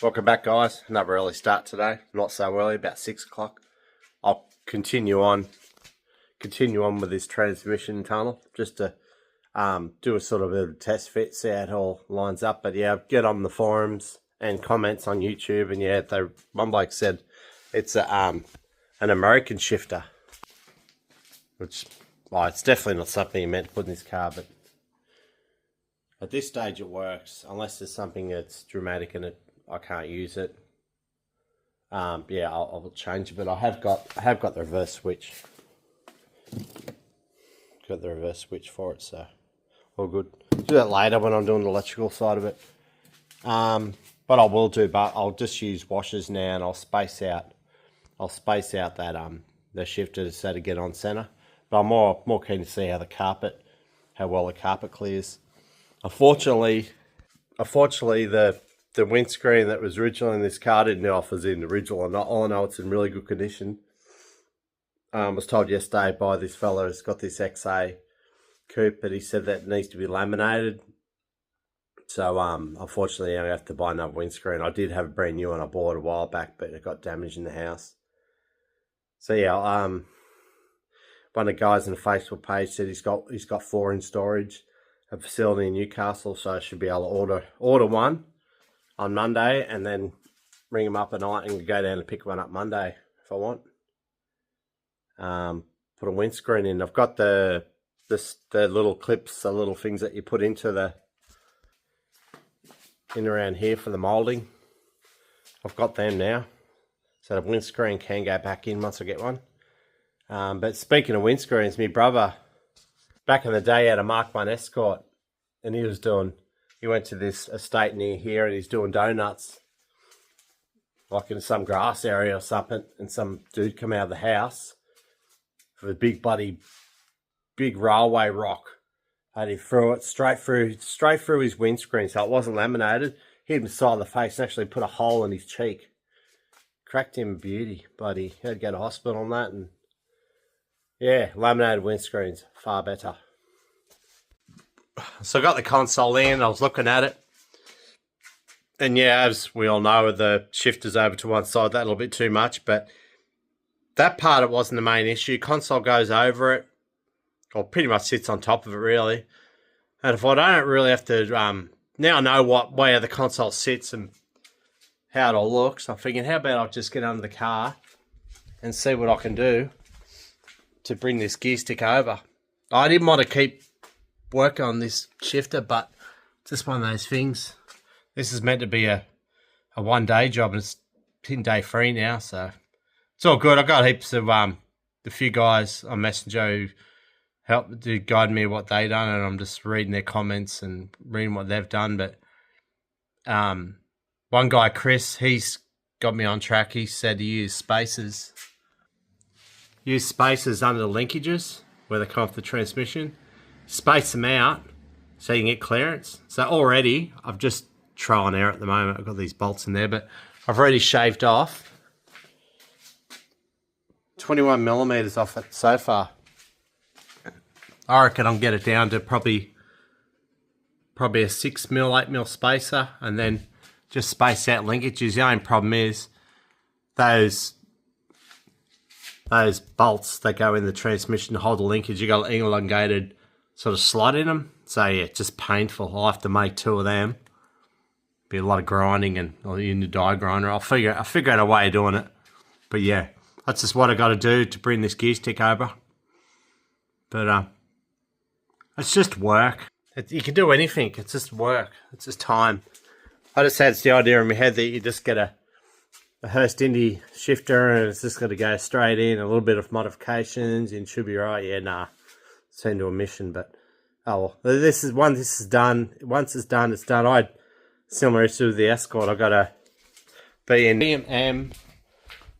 Welcome back, guys. Another early start today. Not so early, about 6 o'clock. I'll continue on with this transmission tunnel just to do a sort of a test fit, see how it all lines up. But yeah, get on the forums and comments on YouTube, and yeah, one bloke said it's an American shifter, which it's definitely not something you meant to put in this car, but at this stage it works unless there's something that's dramatic in it. I can't use it. Yeah, I'll change it, but I have got the reverse switch. Got the reverse switch for it, so all good. Do that later when I'm doing the electrical side of it. But I will do, but I'll just use washers now, and I'll space out that the shifter so to get on center. But I'm more keen to see how well the carpet clears. Unfortunately, the windscreen that was originally in this car didn't know if it was in the original or not. All I know, it's in really good condition. I was told yesterday by this fellow who's got this XA coupe, but he said that it needs to be laminated. So unfortunately, I have to buy another windscreen. I did have a brand new one I bought a while back, but it got damaged in the house. So yeah, one of the guys on the Facebook page said he's got 4 in storage, a facility in Newcastle, so I should be able to order one on Monday and then ring them up at night and go down and pick one up Monday if I want. Put a windscreen in. I've got the little clips, the little things that you put in around here for the moulding. I've got them now, so the windscreen can go back in once I get one. But speaking of windscreens, my brother back in the day had a Mark 1 Escort, and he went to this estate near here, and he's doing donuts, like in some grass area or something, and some dude come out of the house with a big railway rock, and he threw it straight through his windscreen, so it wasn't laminated. Hit him in the side of the face and actually put a hole in his cheek. Cracked him a beauty, but he had to go to hospital on that, and yeah, laminated windscreens, far better. So I got the console in, I was looking at it, and yeah, as we all know, the shifter's over to one side, that a little bit too much, but that part, it wasn't the main issue. Console goes over it, or pretty much sits on top of it, really. And if I don't really have to, now I know where the console sits and how it all looks, I'm thinking, how about I just get under the car and see what I can do to bring this gear stick over. I didn't want to keep working on this shifter, but it's just one of those things. This is meant to be a one-day job, and it's in day 3 now, so it's all good. I got heaps of the few guys on Messenger who helped to guide me what they done, and I'm just reading their comments and reading what they've done. But one guy, Chris, he's got me on track. He said to use spacers under the linkages where they come off the transmission. Space them out so you can get clearance. So already, I've just trial and error at the moment. I've got these bolts in there, but I've already shaved off 21 millimeters off it so far. I reckon I'll get it down to probably a 6 mil, 8 mil spacer, and then just space out linkages. The only problem is those bolts that go in the transmission to hold the linkage, you got an elongated sort of slot in them. So yeah, just painful. I'll have to make 2 of them. Be a lot of grinding, and I'll use the die grinder. I'll figure out a way of doing it. But yeah, that's just what I got to do to bring this gear stick over. But it's just work. You can do anything. It's just work. It's just time. I just had the idea in my head that you just get a Hurst Indy shifter, and it's just got to go straight in. A little bit of modifications, and should be right. Yeah, nah. Send to a mission, but oh well. This is done. Once it's done, it's done. I had similar issue with the Escort. I got a B&M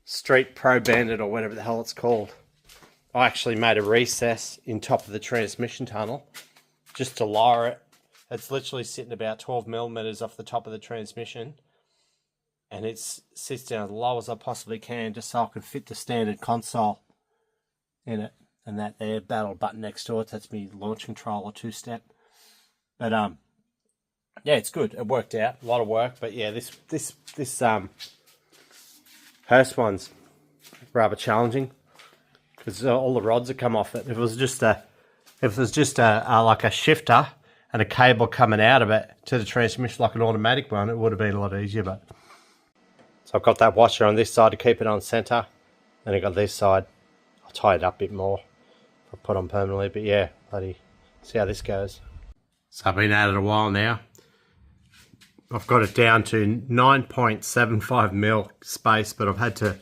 Street Pro Bandit, or whatever the hell it's called. I actually made a recess in top of the transmission tunnel just to lower it. It's literally sitting about 12 millimeters off the top of the transmission, and it sits down as low as I possibly can just so I can fit the standard console in it. And that little button next to it, that's me launch control or 2-step. But yeah, it's good. It worked out. A lot of work, but yeah, this Hurst one's rather challenging because all the rods have come off it. If it was just a like a shifter and a cable coming out of it to the transmission like an automatic one, it would have been a lot easier. But so I've got that washer on this side to keep it on center, and I got this side. I'll tie it up a bit more. I'll put on permanently, but yeah, bloody see how this goes. So I've been at it a while now. I've got it down to 9.75 mil space, but I've had to,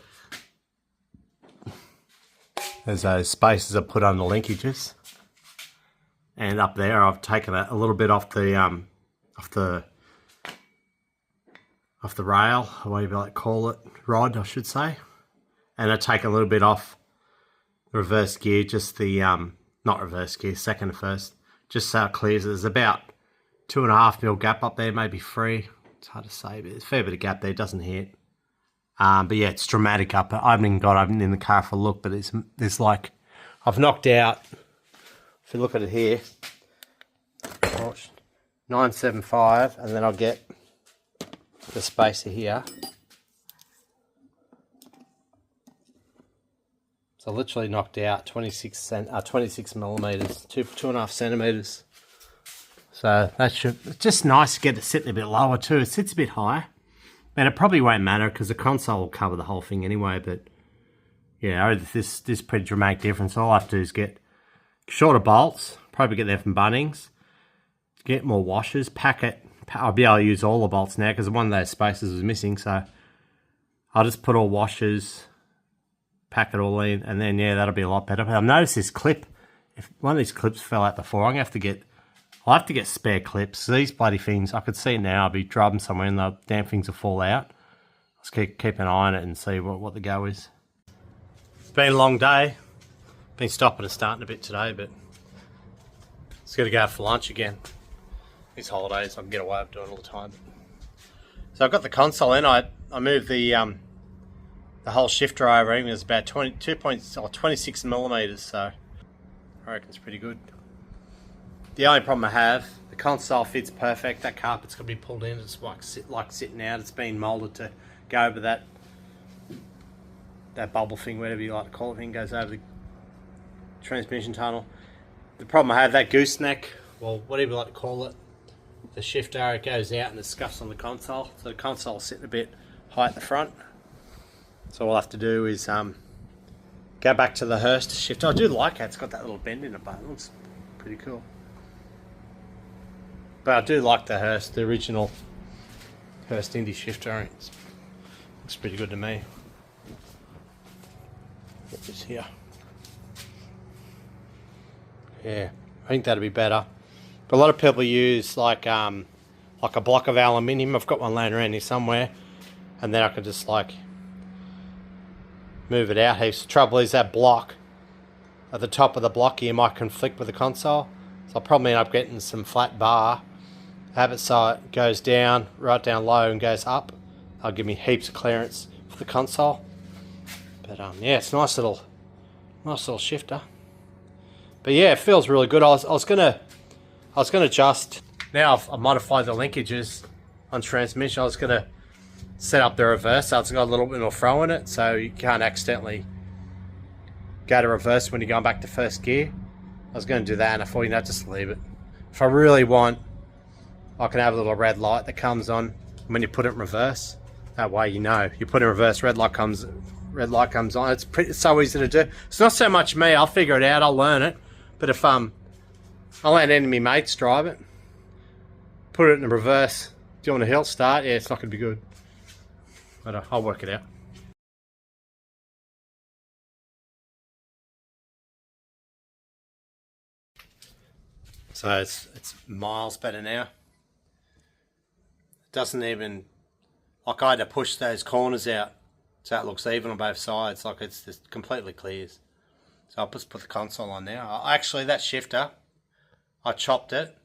there's those spaces I put on the linkages, and up there I've taken a little bit off the rail, whatever you like to call it, rod I should say, and I've taken a little bit off the reverse gear, just the not reverse gear, second and first, just so it clears. There's about 2.5 mil gap up there, maybe 3. It's hard to say, but there's a fair bit of gap there. It doesn't hit. But yeah, it's dramatic up. I haven't even got up in the car for a look, but there's like, I've knocked out, if you look at it here, 975, and then I'll get the spacer here. So I literally knocked out 26 millimeters, 2.5 centimeters. So that should, it's just nice to get it sitting a bit lower too. It sits a bit high. And it probably won't matter because the console will cover the whole thing anyway. But yeah, this pretty dramatic difference. All I have to do is get shorter bolts, probably get them from Bunnings, get more washers, pack it. I'll be able to use all the bolts now because one of those spaces was missing. So I'll just put all washers, pack it all in, and then yeah, that'll be a lot better. But I've noticed this clip, if one of these clips fell out before, I'll have to get spare clips. These bloody things, I could see it now, I'll be driving somewhere and the damn things will fall out. Let's keep an eye on it and see what the go is. It's been a long day. Been stopping and starting a bit today, but it's got to go out for lunch again. These holidays, I can get away with doing it all the time. So I've got the console in. I moved the whole shifter over. Even it's about 26 millimeters, so I reckon it's pretty good. The only problem I have, the console fits perfect. That carpet's got to be pulled in. It's like sitting out. It's been moulded to go over that bubble thing, whatever you like to call it, thing goes over the transmission tunnel. The problem I have, that gooseneck, well, whatever you like to call it, the shifter, it goes out and it scuffs on the console. So the console's sitting a bit high at the front. So all I'll have to do is go back to the Hurst shifter. I do like it. It's got that little bend in it, but it looks pretty cool. But I do like the Hurst, the original Hurst Indy shifter. It looks pretty good to me. Put this here. Yeah, I think that'd be better. But a lot of people use like a block of aluminium. I've got one laying around here somewhere, and then I can just like move it out heaps. The trouble is that block at the top of the block here might conflict with the console, so I'll probably end up getting some flat bar. Have it so it goes down, right down low and goes up. That'll give me heaps of clearance for the console. But yeah, it's a nice little shifter. But yeah, it feels really good. I was gonna adjust. Now I've modified the linkages on transmission. I was gonna set up the reverse so it's got a little bit more throw in it, so you can't accidentally go to reverse when you're going back to first gear. I was going to do that, and I thought, just leave it. If I really want, I can have a little red light that comes on when you put it in reverse. That way you know. You put it in reverse, red light comes on. It's so easy to do. It's not so much me. I'll figure it out. I'll learn it. But if I'll let any of my mates drive it, put it in reverse doing a hill start, yeah, it's not going to be good. But I'll work it out. So it's miles better now. It doesn't even, like I had to push those corners out so it looks even on both sides, like it's just completely clears. So I'll just put the console on now. Actually, that shifter, I chopped it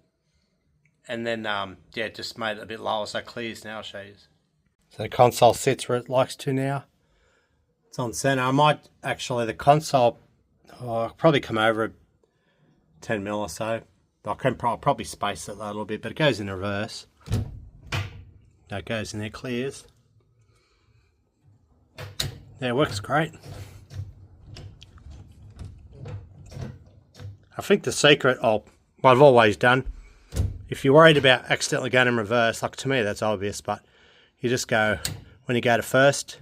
and then yeah, just made it a bit lower so it clears now. I'll show you. So the console sits where it likes to now. It's on center. I might actually, the console, I'll probably come over 10 mil or so. I'll probably space it a little bit, but it goes in reverse. That goes in there, clears. Yeah, it works great. I think the secret, what I've always done, if you're worried about accidentally going in reverse, like to me that's obvious, but you just go, when you go to first,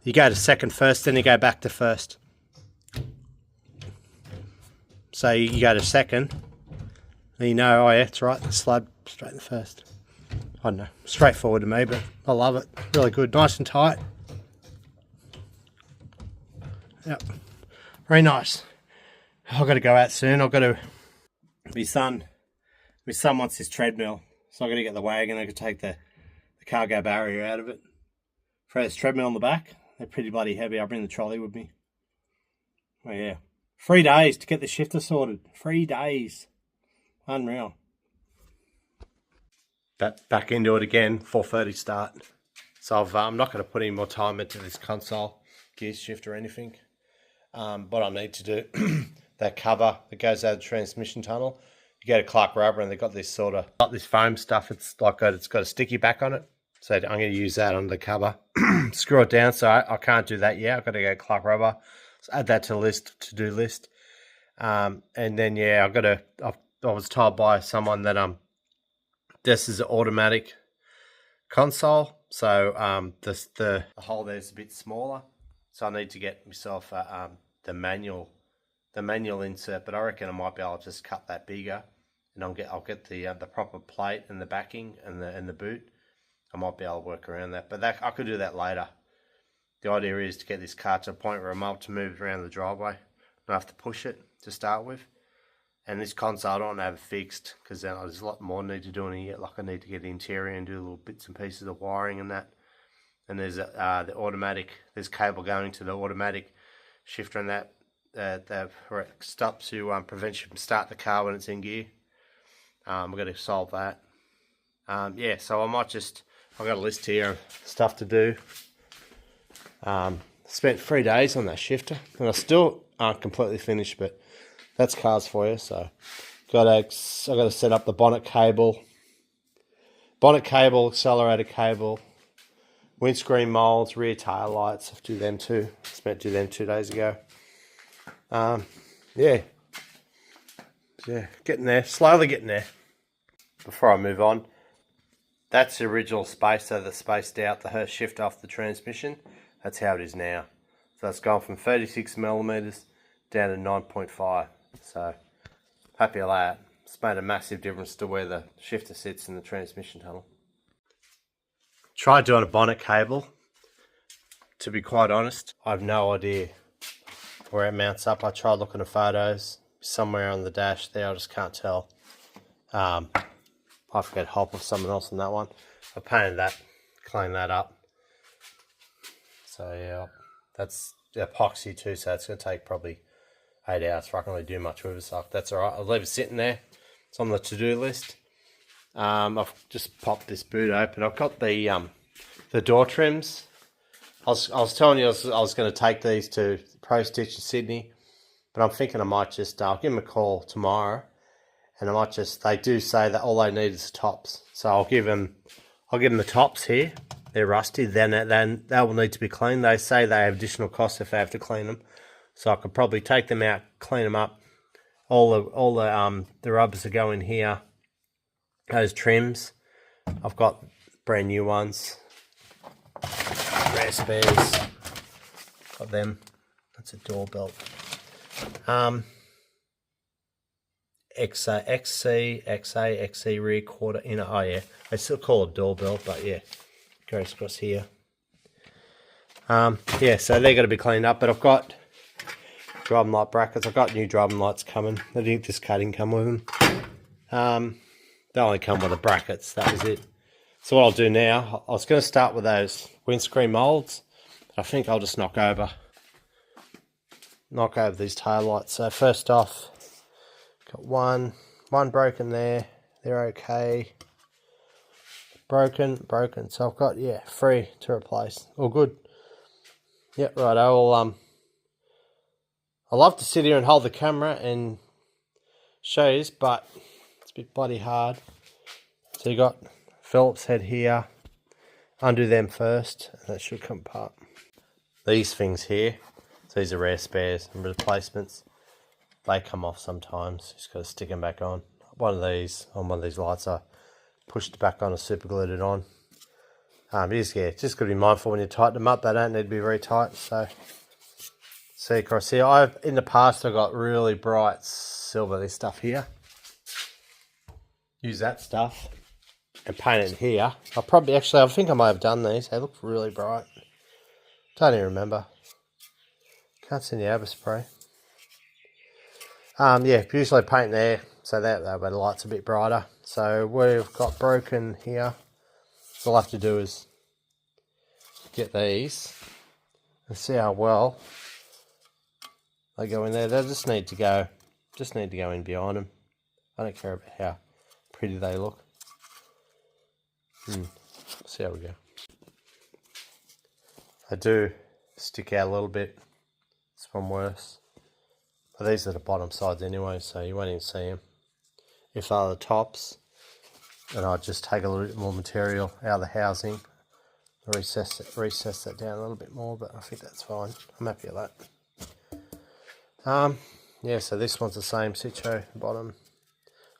you go to second first, then you go back to first. So you go to second, and you know, oh yeah, it's right, slide straight in the first. I don't know, straightforward to me, but I love it. Really good, nice and tight. Yep, very nice. I've got to go out soon. I've got to, my son wants his treadmill, so I've got to get the wagon. I could take the cargo barrier out of it. Throw this treadmill on the back. They're pretty bloody heavy. I'll bring the trolley with me. Oh yeah. 3 days to get the shifter sorted. 3 days. Unreal. Back into it again. 4:30 start. So I'm not going to put any more time into this console, gear shift or anything. What I need to do, that cover that goes out of the transmission tunnel, you go to Clark Rubber and they've got this sort of, like this foam stuff. It's got a sticky back on it. So I'm going to use that on the cover. Screw it down. So I can't do that yet. I've got to go Clark Rubber. So add that to the to-do list. And then, yeah, I was told by someone that this is an automatic console. So the hole there is a bit smaller. So I need to get myself the manual insert. But I reckon I might be able to just cut that bigger. And I'll get the proper plate and the backing and the boot. I might be able to work around that, but I could do that later. The idea is to get this car to a point where I'm able to move it around the driveway. I have to push it to start with. And this console I don't have it fixed because then there's a lot more I need to do in here. Like I need to get the interior and do little bits and pieces of wiring and that. And there's the automatic. There's cable going to the automatic shifter and that where it stops to prevent you from start the car when it's in gear. We're going to solve that. Yeah, so I might just. I've got a list here of stuff to do. Spent 3 days on that shifter, and I still aren't completely finished, but that's cars for you. So, I got to set up the bonnet cable, accelerator cable, windscreen molds, rear tail lights. I have to do them too. I was meant to do them 2 days ago. Yeah, getting there, slowly getting there. Before I move on. That's the original spacer that spaced out the shift off the transmission. That's how it is now. So it's gone from 36mm down to 9.5. So happy with that. It's made a massive difference to where the shifter sits in the transmission tunnel. Tried doing a bonnet cable. To be quite honest, I have no idea where it mounts up. I tried looking at photos. Somewhere on the dash there, I just can't tell. I forget help with someone else on that one. I painted that, cleaned that up. So yeah, that's epoxy too, so it's going to take probably 8 hours before I can really do much with it. So that's all right. I'll leave it sitting there. It's on the to-do list. I've just popped this boot open. I've got the door trims. I was telling you I was going to take these to Pro Stitch in Sydney, but I'm thinking I might just I'll give them a call tomorrow. And I might they do say that all they need is the tops. So I'll give them the tops here. They're rusty. Then they will need to be cleaned. They say they have additional costs if they have to clean them. So I could probably take them out, clean them up. All the rubbers that go in here. Those trims. I've got brand new ones. Rare spares. Got them. That's a door belt. XC rear quarter inner. Oh yeah, I still call it door belt, but yeah, goes across here. Yeah, so they're going to be cleaned up, but I've got driving light brackets. I've got new driving lights coming. They just didn't come with them. They only come with the brackets. That was it. So what I'll do now, I was going to start with those windscreen molds. I think I'll just knock over these tail lights. So first off, got one broken there. They're okay. Broken. So I've got 3 to replace. All good. Yep, right. I love to sit here and hold the camera and show you, but it's a bit bloody hard. So you got Phillips head here. Undo them first, and that should come apart. These things here, so these are rare spares and replacements. They come off sometimes. Just got to stick them back on. One of these lights, I pushed it back on and super glued it on. Just got to be mindful when you tighten them up. They don't need to be very tight. So see across here. In the past I got really bright silver. This stuff here. Use that stuff and paint it here. I think I might have done these. They look really bright. Don't even remember. Can't see the overspray. Usually paint there so that way the light's a bit brighter. So we've got broken here. All I have to do is get these and see how well they go in there. They just need to go in behind them. I don't care about how pretty they look. See how we go. They do stick out a little bit. This one worse. But these are the bottom sides anyway, so you won't even see them. If they're the tops, then I'll just take a little bit more material out of the housing, recess that down a little bit more, but I think that's fine. I'm happy with that. So this one's the same Sitcho bottom.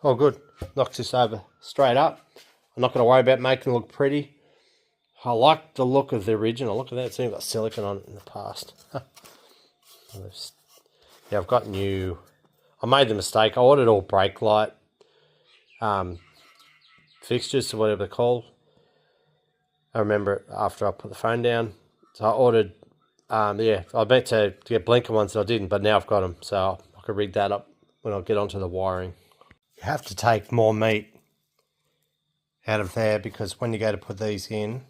Oh good, knocks this over straight up. I'm not going to worry about making it look pretty. I like the look of the original. Look at that, it's even got silicone on it in the past. I've got new. I made the mistake. I ordered all brake light fixtures or whatever they're called. I remember it after I put the phone down. So I ordered. I meant to get blinker ones, and I didn't. But now I've got them, so I could rig that up when I get onto the wiring. You have to take more meat out of there because when you go to put these in,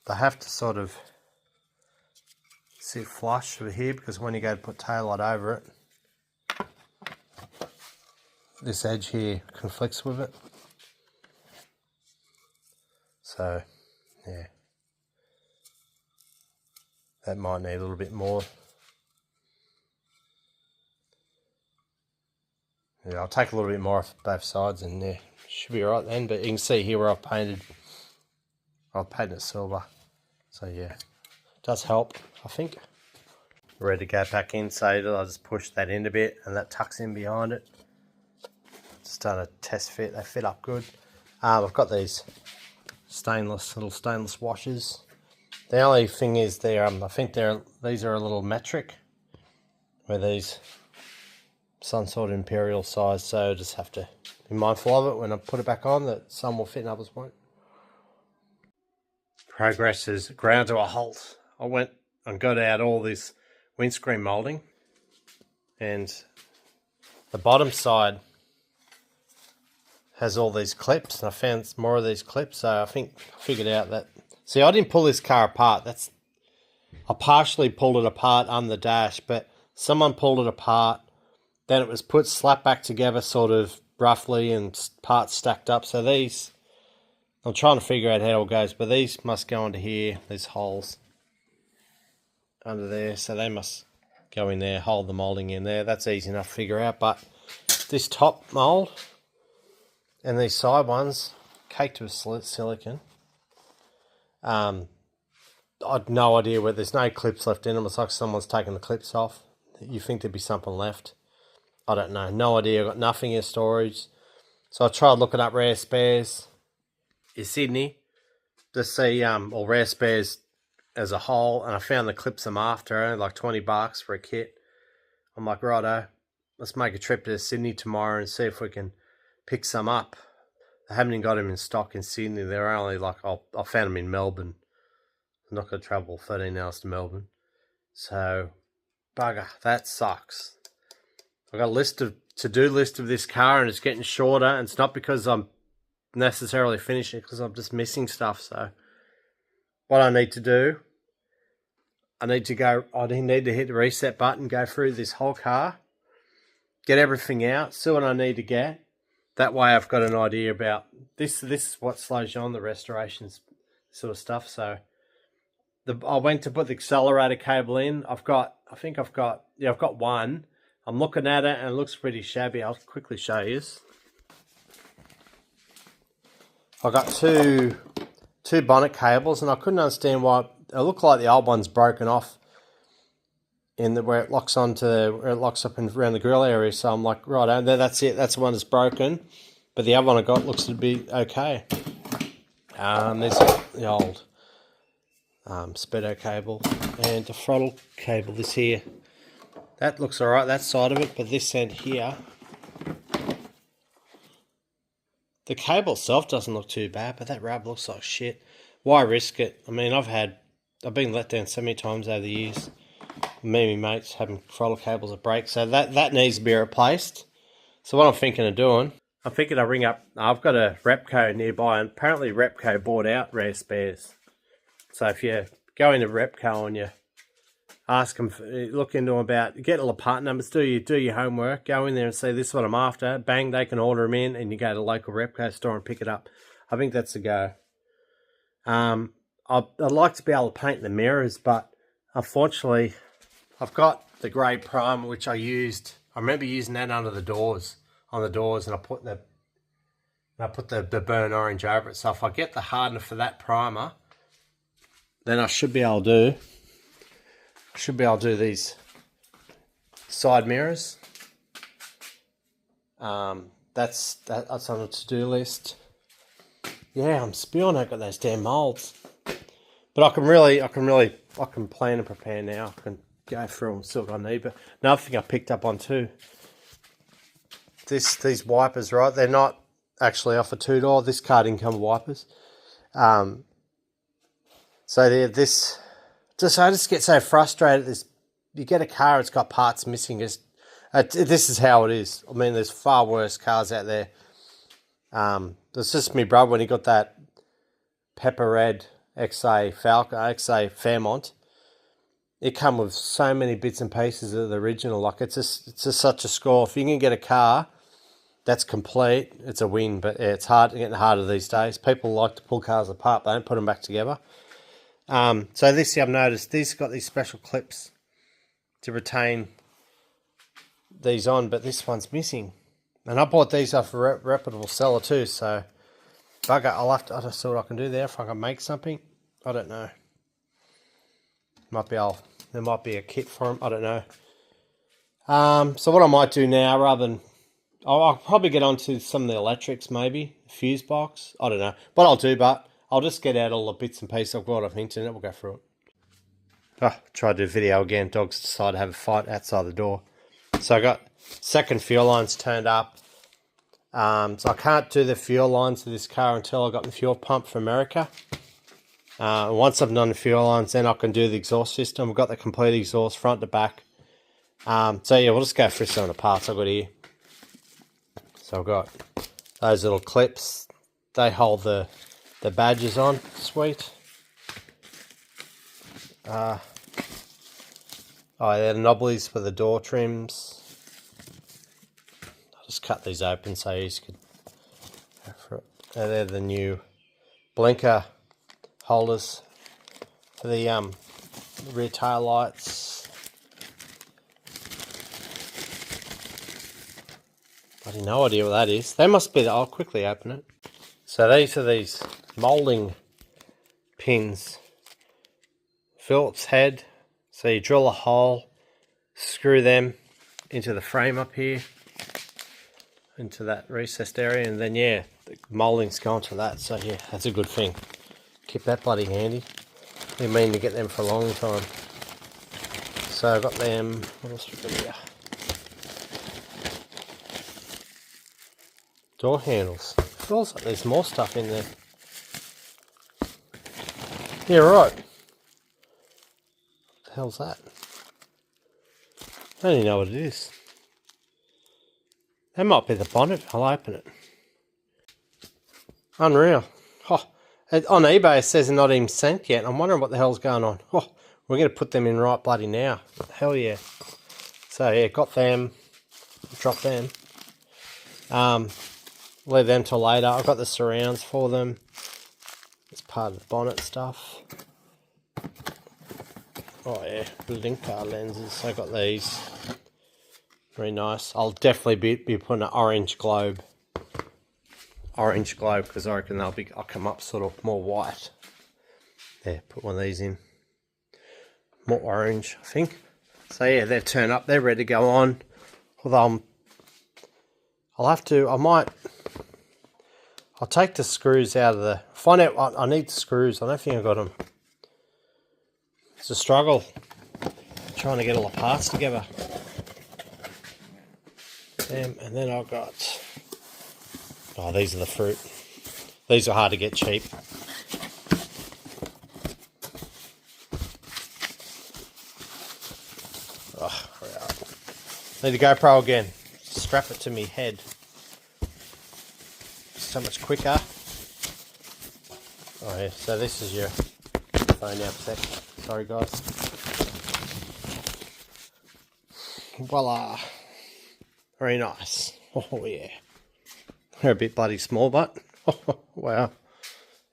they have to sort of sit flush over here because when you go to put taillight over it, this edge here conflicts with it. So, yeah, that might need a little bit more. Yeah, I'll take a little bit more off both sides and yeah, should be alright then. But you can see here where I've painted it silver. So yeah, it does help, I think. Ready to go back in, so I'll just push that in a bit and that tucks in behind it. Just done a test fit, they fit up good. I've got these little stainless washers. The only thing is I think these are a little metric, where these some sort of imperial size, so just have to be mindful of it when I put it back on, that some will fit and others won't. Progress is ground to a halt. I went and got out all this windscreen moulding, and the bottom side has all these clips, and I found more of these clips, so I think I figured out that. See, I didn't pull this car apart. I partially pulled it apart on the dash, but someone pulled it apart. Then it was slapped back together sort of roughly and parts stacked up. So these, I'm trying to figure out how it all goes, but these must go into here. There's holes under there, so they must go in there, hold the moulding in there. That's easy enough to figure out, but this top mould and these side ones, caked with silicone. I had no idea where there's no clips left in them. It's like someone's taken the clips off. You think there'd be something left. I don't know. No idea. I've got nothing in storage. So I tried looking up rare spares in Sydney to see all rare spares as a whole, and I found the clips I'm after, like $20 for a kit. I'm like, righto, let's make a trip to Sydney tomorrow and see if we can pick some up. I haven't even got them in stock in Sydney. They're only like, I found them in Melbourne. I'm not going to travel 13 hours to Melbourne. So, bugger, that sucks. I've got a to-do list of this car, and it's getting shorter, and it's not because I'm necessarily finishing it, because I'm just missing stuff. So what I need to do, I need to hit the reset button, go through this whole car, get everything out, see what I need to get. That way I've got an idea about this. This is what slows you on, the restorations sort of stuff. So I went to put the accelerator cable in. I've got one. I'm looking at it and it looks pretty shabby. I'll quickly show you. I've got two bonnet cables, and I couldn't understand why it looked like the old one's broken off in the where it locks onto where it locks up in, around the grill area. So I'm like, right, that's it. That's the one that's broken, but the other one I got looks to be okay. There's the old speedo cable and the throttle cable. This here, that looks alright. That side of it, but this end here. The cable itself doesn't look too bad, but that rub looks like shit. Why risk it? I mean, I've been let down so many times over the years. Me and my mates having throttle cables that break, so that needs to be replaced. So what I'm thinking of doing, I'm thinking I'll ring up. I've got a Repco nearby, and apparently Repco bought out rare spares. So if you go into Repco and you ask them, look into them about, get all the part numbers, do your homework, go in there and say, this is what I'm after, bang, they can order them in, and you go to the local Repco store and pick it up. I think that's the go. I'd like to be able to paint the mirrors, but unfortunately, I've got the grey primer, which I remember using that under the doors, on the doors, and I put the burnt orange over it. So if I get the hardener for that primer, then I should be able to do these side mirrors. That's on the to-do list. Yeah, I'm spewing. I've got those damn molds, but I can plan and prepare now. I can go through them, see what I need. But another thing I picked up on too, these wipers, right? They're not actually off a two-door. This car didn't come with wipers. So they're this. I just get so frustrated. You get a car, it's got parts missing. This is how it is. I mean, there's far worse cars out there. It's just me brother when he got that pepper red XA Falcon, XA Fairmont. It come with so many bits and pieces of the original. Like it's just such a score. If you can get a car that's complete, it's a win. But yeah, it's getting harder these days. People like to pull cars apart, they don't put them back together. So this year I've noticed these got these special clips to retain these on, but this one's missing. And I bought these off a reputable seller too, so bugger, I'll just see what I can do there. If I can make something, I don't know. There might be a kit for them, I don't know. So what I might do now, rather than, I'll probably get onto some of the electrics, maybe fuse box. I don't know what I'll do, but I'll just get out all the bits and pieces I've got off the internet. We'll go through it. Try to do a video again. Dogs decide to have a fight outside the door. So I got second fuel lines turned up. So I can't do the fuel lines to this car until I got the fuel pump from America. Once I've done the fuel lines, then I can do the exhaust system. I've got the complete exhaust front to back. So yeah, we'll just go through some of the parts I've got here. So I've got those little clips. They hold the badges on. Sweet. They're the knobblies for the door trims. I'll just cut these open so you could go for it. They're the new blinker holders for the rear tail lights. Bloody no idea what that is. They must be I'll quickly open it. So these are these moulding pins. Phillips head. So you drill a hole, screw them into the frame up here, into that recessed area, and then yeah, the moulding's gone to that. So yeah, that's a good thing. Keep that bloody handy. We mean to get them for a long time. So I've got them. What else we got here? Door handles. Feels like there's more stuff in there. Yeah, right. What the hell's that? I don't even know what it is. That might be the bonnet. I'll open it. Unreal. Oh, on eBay it says they're not even sent yet. I'm wondering what the hell's going on. Oh, we're going to put them in right bloody now. Hell yeah. So yeah, got them. Drop them. Leave them till later. I've got the surrounds for them. It's part of the bonnet stuff. Oh yeah, link car lenses. I got these. Very nice. I'll definitely be putting an orange globe. Because I reckon I'll come up sort of more white. There, put one of these in. More orange, I think. So yeah, they're turned up. They're ready to go on. Although I'll take the screws out of the... Find out what I need the screws. I don't think I got them. It's a struggle trying to get all the parts together. And then I've got... Oh, these are the fruit. These are hard to get cheap. Oh, need the GoPro again. Strap it to me head. So much quicker. Oh yeah, so this is your phone now for a sec. Sorry guys. Voila. Very nice. Oh yeah. They're a bit bloody small, but oh, wow.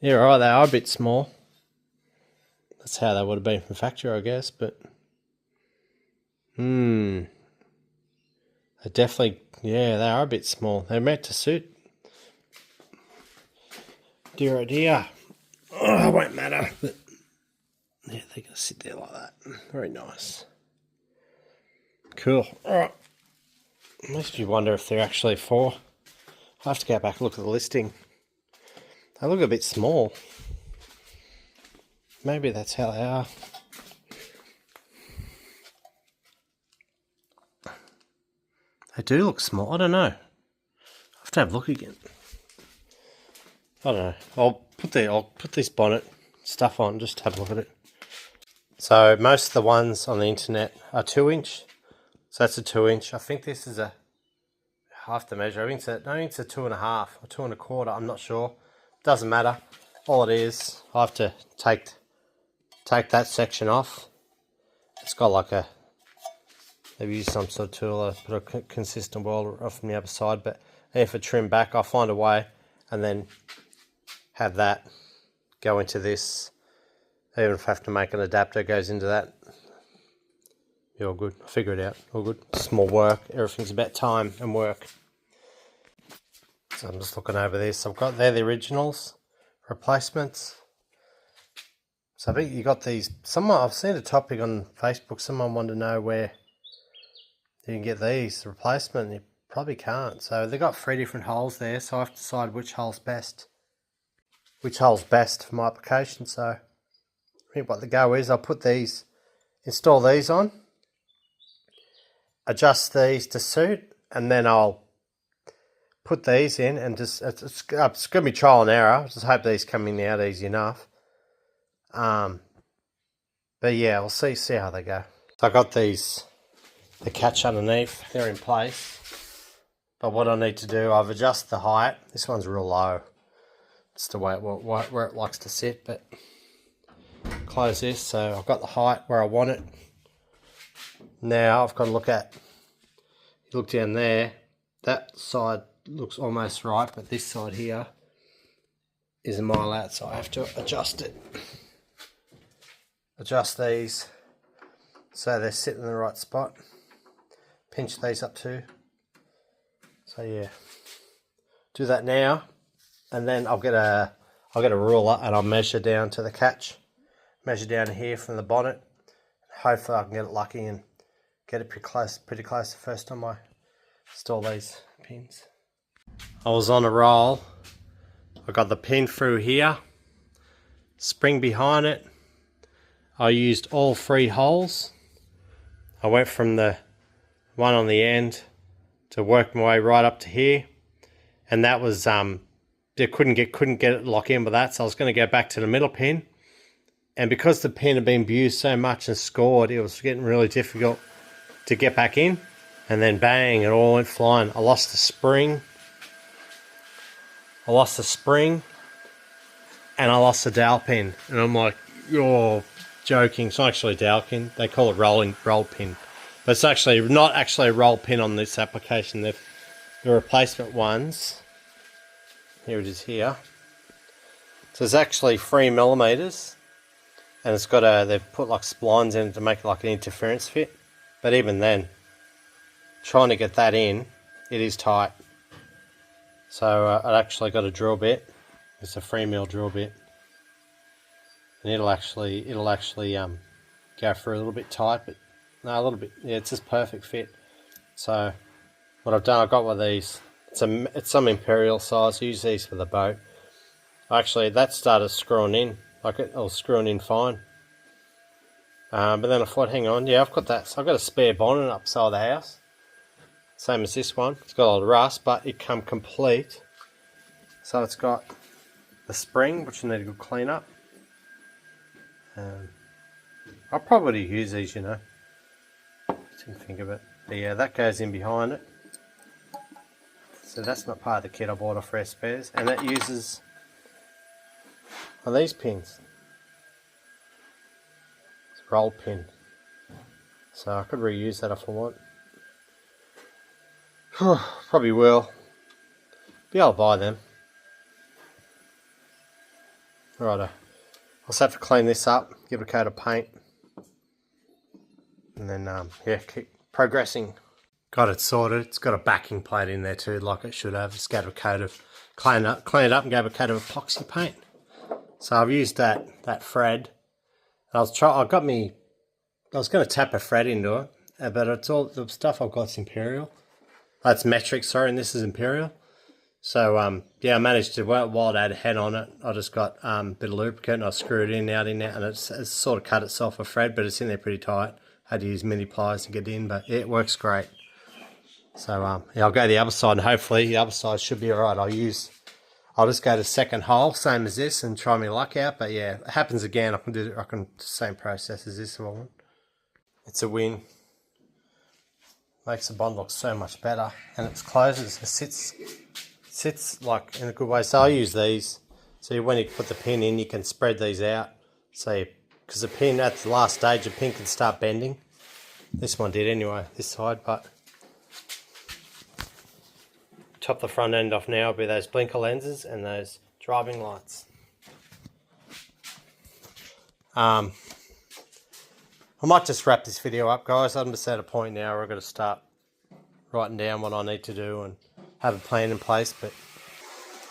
Yeah, right, they are a bit small. That's how they would have been from factory, I guess, but they definitely, yeah, they are a bit small. They're meant to suit. Dear oh dear. Oh, it won't matter, but yeah, they're going to sit there like that. Very nice. Cool. Alright. Makes you wonder if they're actually for... I'll have to go back and look at the listing. They look a bit small. Maybe that's how they are. They do look small. I don't know. I'll have to have a look again. I don't know. I'll put this bonnet stuff on, just have a look at it. So most of the ones on the internet are 2-inch. So that's a 2-inch. I think this is a half the measure. I think it's a 2.5 or 2 1/4. I'm not sure. Doesn't matter. All it is, I have to take that section off. It's got like a... They've used some sort of tool to put a consistent weld off from the other side. But if I trim back, I'll find a way and then have that go into this. Even if I have to make an adapter, goes into that. Be all good. I'll figure it out. All good. Small work. Everything's about time and work. So I'm just looking over this. They're the originals, replacements. So I think you got these. I've seen a topic on Facebook. Someone wanted to know where you can get these replacement. You probably can't. So they've got 3 different holes there. So I have to decide which hole's best. Which hole's best for my application. So I think what the go is, I'll put these, install these on, adjust these to suit, and then I'll put these in and just, it's going to be trial and error. I just hope these come in out easy enough. But yeah, we'll see how they go. So I got these, the catch underneath, they're in place. But what I need to do, I've adjusted the height. This one's real low. It's the way where it likes to sit, but close this. So I've got the height where I want it. Now I've got to look down there. That side looks almost right, but this side here is a mile out, so I have to adjust it. Adjust these so they're sitting in the right spot. Pinch these up too. So yeah, do that now, and then I'll get a ruler and I'll measure down to the catch. Measure down here from the bonnet. Hopefully I can get it lucky and get it pretty close the first time I install these pins. I was on a roll. I got the pin through here, spring behind it. I used all 3 holes. I went from the one on the end to work my way right up to here, and that was I couldn't get it locked in with that, so I was going to go back to the middle pin. And because the pin had been abused so much and scored, it was getting really difficult to get back in. And then bang, it all went flying. I lost the spring. And I lost the dowel pin. And I'm like, you're joking. It's not actually a dowel pin. They call it roll pin. But it's actually not actually a roll pin on this application. The replacement ones. Here it is here. So it's actually 3mm. And it's got they've put like splines in it to make it like an interference fit. But even then, trying to get that in, it is tight. So I actually got a drill bit. It's a 3mm drill bit, and it'll actually go through a little bit tight, but no, a little bit. Yeah, it's just perfect fit. So what I've done, I've got one of these. It's some imperial size. I use these for the boat. Actually, that started screwing in, like it was screwing in fine. But then I thought, hang on, yeah, I've got that. So I've got a spare bonnet upside the house, same as this one. It's got a lot of rust, but it come complete. So it's got the spring, which I need to go clean up. I'll probably use these, you know. Didn't think of it. But yeah, that goes in behind it. So that's not part of the kit I bought off Rare Spares. And that uses these pins. It's a roll pin. So I could reuse that if I want. Probably will. Be able to buy them. Righto. I'll just have to clean this up, give it a coat of paint, and then yeah, keep progressing. Got it sorted. It's got a backing plate in there too, like it should have. Just gave it a coat of clean it up, and gave it a coat of epoxy paint. So I've used that thread. I was going to tap a thread into it, but it's all the stuff I've got's imperial. That's metric, sorry, and this is imperial. So yeah, I managed to, while I had a head on it, I just got a bit of lubricant and I screwed it in out in there, and it's sort of cut itself a thread, but it's in there pretty tight. Had to use mini pliers to get in, but yeah, it works great. So yeah, I'll go the other side, and hopefully the other side should be alright. I'll just go to second hole, same as this, and try my luck out. But yeah, it happens again. I can do the same process as this one. It's a win. Makes the bond look so much better, and it closes. It sits like in a good way. So I use these. So when you put the pin in, you can spread these out. So because the pin at the last stage, the pin can start bending. This one did anyway, this side, but top the front end off now will be those blinker lenses and those driving lights. I might just wrap this video up, guys. I'm just at a point now where I've got to start writing down what I need to do and have a plan in place. But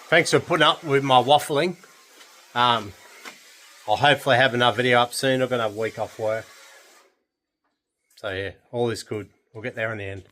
thanks for putting up with my waffling. I'll hopefully have another video up soon. I'm going to have a week off work. So yeah, all is good. We'll get there in the end.